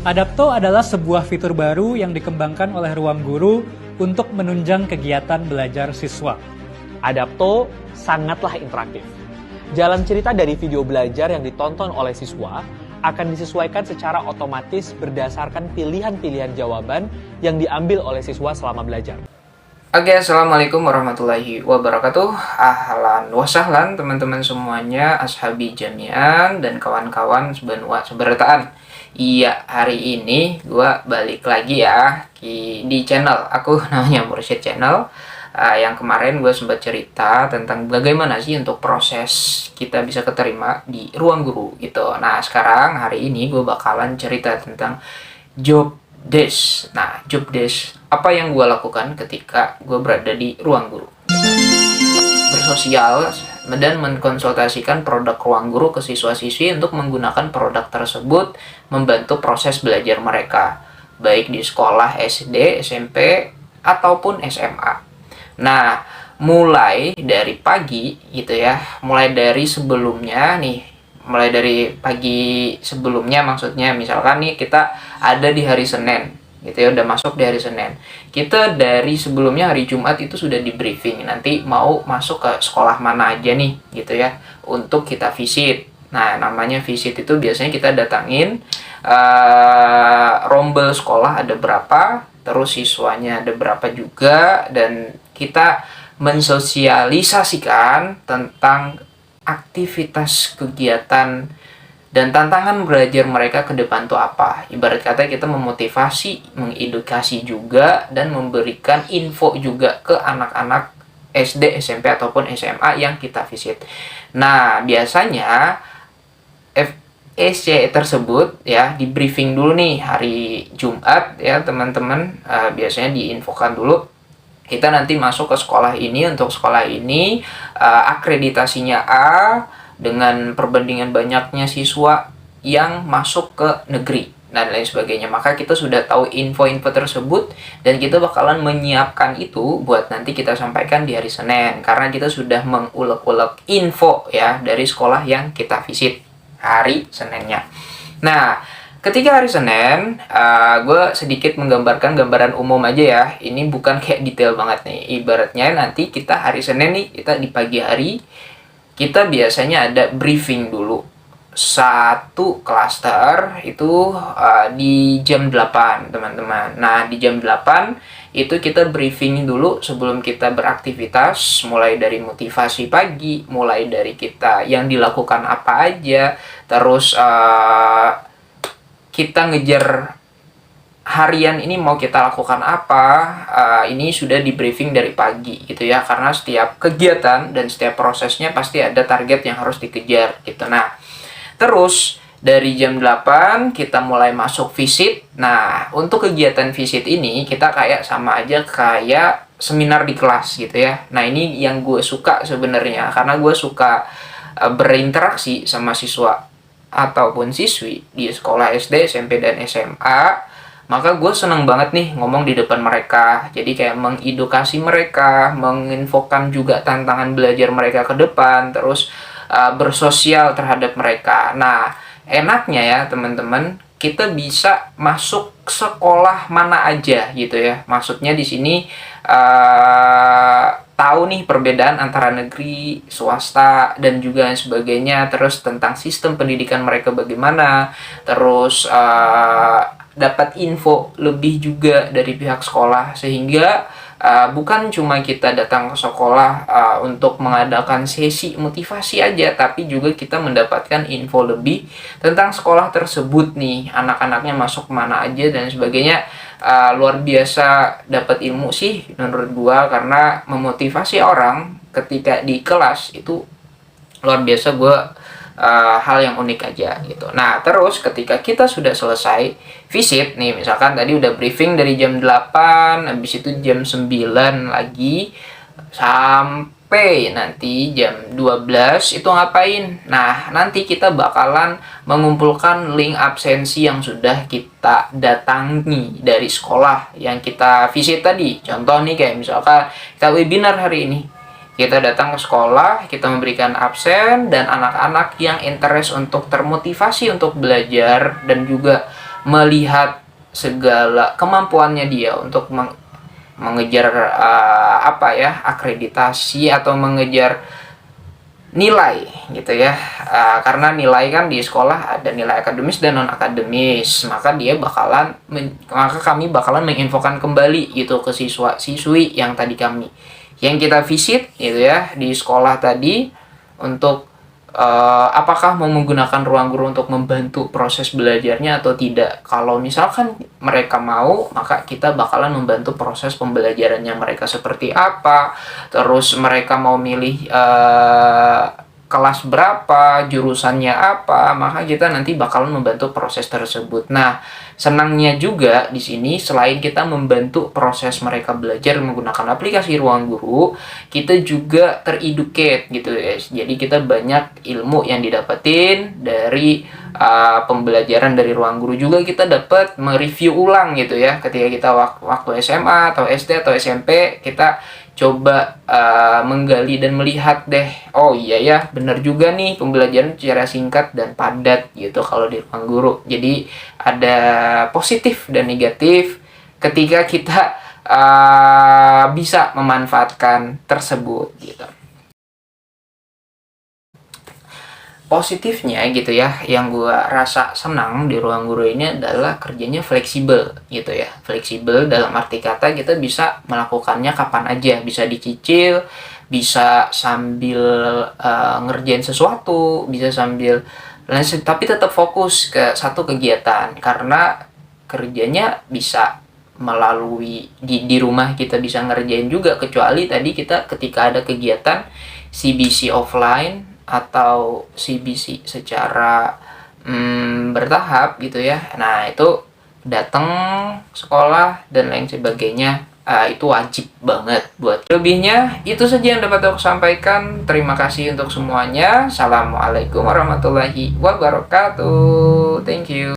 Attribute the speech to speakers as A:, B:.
A: Adapto adalah sebuah fitur baru yang dikembangkan oleh Ruang Guru untuk menunjang kegiatan belajar siswa.
B: Adapto sangatlah interaktif. Jalan cerita dari video belajar yang ditonton oleh siswa akan disesuaikan secara otomatis berdasarkan pilihan-pilihan jawaban yang diambil oleh siswa selama belajar.
C: Oke, assalamualaikum warahmatullahi wabarakatuh. Ahlan wasahlan teman-teman semuanya, ashabi jami'an dan kawan-kawan sebenua sebertaan. Iya, hari ini gua balik lagi ya di channel aku namanya Mursyid Channel. Yang kemarin gue sempat cerita tentang bagaimana sih untuk proses kita bisa keterima di Ruang Guru gitu. Nah, sekarang hari ini gue bakalan cerita tentang job desk. Nah, job desk, apa yang gue lakukan ketika gue berada di Ruang Guru? Bersosial dan mengkonsultasikan produk Ruang Guru ke siswa-siswi untuk menggunakan produk tersebut membantu proses belajar mereka, baik di sekolah SD, SMP, ataupun SMA. Nah, mulai dari pagi gitu ya, mulai dari pagi sebelumnya maksudnya, misalkan nih kita ada di hari Senin gitu ya, udah masuk di hari Senin. Kita dari sebelumnya hari Jumat itu sudah di briefing, nanti mau masuk ke sekolah mana aja nih gitu ya, untuk kita visit. Nah, namanya visit itu biasanya kita datangin rombel sekolah ada berapa, terus siswanya ada berapa juga, dan kita mensosialisasikan tentang aktivitas kegiatan dan tantangan belajar mereka ke depan tuh apa. Ibarat kata kita memotivasi, mengedukasi juga, dan memberikan info juga ke anak-anak SD, SMP, ataupun SMA yang kita visit. Nah, biasanya FSC tersebut ya di briefing dulu nih hari Jumat ya teman-teman, biasanya diinfokan dulu kita nanti masuk ke sekolah ini, untuk sekolah ini akreditasinya A dengan perbandingan banyaknya siswa yang masuk ke negeri dan lain sebagainya. Maka kita sudah tahu info-info tersebut dan kita bakalan menyiapkan itu buat nanti kita sampaikan di hari Senin, karena kita sudah mengulek-ulek info ya dari sekolah yang kita visit hari Seninnya. Nah, ketika hari Senin, gue sedikit menggambarkan gambaran umum aja ya. Ini bukan kayak detail banget nih. Ibaratnya nanti kita hari Senin nih, kita di pagi hari, kita biasanya ada briefing dulu. Satu klaster itu di jam 8, teman-teman. Nah, di jam 8 itu kita briefing dulu sebelum kita beraktivitas, mulai dari motivasi pagi, mulai dari kita yang dilakukan apa aja, terus kita ngejar harian ini mau kita lakukan apa, ini sudah di briefing dari pagi gitu ya, karena setiap kegiatan dan setiap prosesnya pasti ada target yang harus dikejar gitu. Nah, terus dari jam 8 kita mulai masuk visit. Nah, untuk kegiatan visit ini kita kayak sama aja kayak seminar di kelas gitu ya. Nah, ini yang gue suka sebenarnya, karena gue suka berinteraksi sama siswa ataupun siswi di sekolah SD, SMP, dan SMA, maka gue seneng banget nih ngomong di depan mereka. Jadi kayak mengedukasi mereka, menginfokan juga tantangan belajar mereka ke depan, terus bersosial terhadap mereka. Nah, enaknya ya teman-teman, kita bisa masuk sekolah mana aja gitu ya. Maksudnya di sini tahu nih perbedaan antara negeri, swasta, dan juga sebagainya, terus tentang sistem pendidikan mereka bagaimana, terus dapat info lebih juga dari pihak sekolah, sehingga bukan cuma kita datang ke sekolah untuk mengadakan sesi motivasi aja, tapi juga kita mendapatkan info lebih tentang sekolah tersebut nih, anak-anaknya masuk mana aja dan sebagainya. Luar biasa dapat ilmu sih menurut gua, karena memotivasi orang ketika di kelas itu luar biasa. Gua hal yang unik aja gitu. Nah, terus ketika kita sudah selesai visit nih, misalkan tadi udah briefing dari jam 8, habis itu jam 9 lagi sampai nanti jam 12 itu ngapain? Nah, nanti kita bakalan mengumpulkan link absensi yang sudah kita datangi dari sekolah yang kita visit tadi. Contoh nih kayak misalkan kita webinar hari ini, kita datang ke sekolah, kita memberikan absen, dan anak-anak yang interest untuk termotivasi untuk belajar dan juga melihat segala kemampuannya dia untuk mengejar akreditasi atau mengejar nilai gitu ya. Karena nilai kan di sekolah ada nilai akademis dan non akademis, maka kami bakalan menginfokan kembali gitu ke siswa-siswi yang tadi yang kita visit gitu ya di sekolah tadi, untuk apakah mau menggunakan ruang guru untuk membantu proses belajarnya atau tidak. Kalau misalkan mereka mau, maka kita bakalan membantu proses pembelajarannya mereka seperti apa. Terus mereka mau milih kelas berapa, jurusannya apa, maka kita nanti bakalan membantu proses tersebut. Nah, senangnya juga di sini selain kita membantu proses mereka belajar menggunakan aplikasi Ruang Guru, kita juga tereducate gitu ya. Jadi kita banyak ilmu yang didapetin dari pembelajaran dari Ruang Guru. Juga kita dapat mereview ulang gitu ya. Ketika kita waktu SMA atau SD atau SMP, kita coba menggali dan melihat deh, oh iya ya, bener juga nih pembelajaran secara singkat dan padat gitu kalau di Ruang Guru. Jadi ada positif dan negatif ketika kita bisa memanfaatkan tersebut gitu. Positifnya gitu ya, yang gue rasa senang di Ruang Guru ini adalah kerjanya fleksibel gitu ya. Fleksibel dalam arti kata kita bisa melakukannya kapan aja, bisa dicicil, bisa sambil ngerjain sesuatu, bisa sambil tapi tetap fokus ke satu kegiatan, karena kerjanya bisa melalui di rumah kita bisa ngerjain juga, kecuali tadi kita ketika ada kegiatan CBC offline atau CBC secara bertahap gitu ya. Nah, itu datang sekolah dan lain sebagainya, itu wajib banget buat. Lebihnya itu saja yang dapat aku sampaikan. Terima kasih untuk semuanya. Assalamualaikum warahmatullahi wabarakatuh. Thank you.